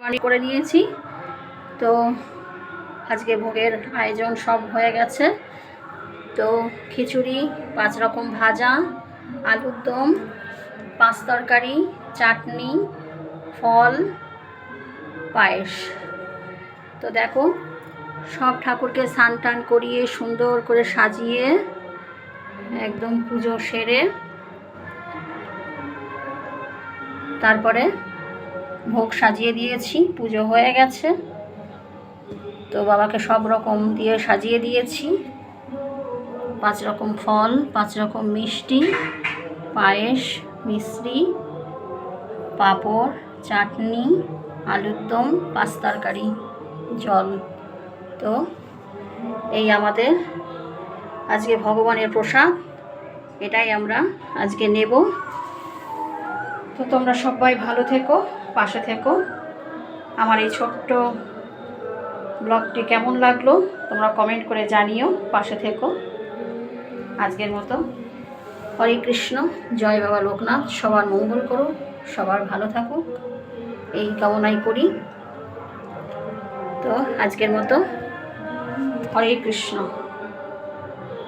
রান্না করে নিয়েছি। তো আজকে ভোগের আয়োজন সব হয়ে গেছে। তো খিচুড়ি, 5 রকম ভাজা, আলুর দম, 5 তরকারি, চাটনি, ফল, পায়েস। তো দেখো, সব ঠাকুরকে স্নান টান করিয়ে সুন্দর করে সাজিয়ে একদম পুজো সেরে তারপরে ভোগ সাজিয়ে দিয়েছি। পুজো হয়ে গেছে। তো বাবাকে সব রকম দিয়ে সাজিয়ে দিয়েছি। 5 রকম ফল, 5 রকম মিষ্টি, পায়েস, মিষ্টি, পাঁপড়, চাটনি, আলুর দম, 5 তরকারি, জল। তো এই আমাদের আজকে ভগবানের প্রসাদ, এটাই আমরা আজকে নেব। তো তোমরা সবাই ভালো থেকো, পাশে থেকো। আমার এই ছোট্ট ব্লগটি কেমন লাগলো তোমরা কমেন্ট করে জানিও, পাশে থেকো। আজকের মতো হরে কৃষ্ণ, জয় বাবা লোকনাথ। সবার মঙ্গল করুক, সবার ভালো থাকুক, এই কামনাই করি। তো আজকের মতো হরে কৃষ্ণ।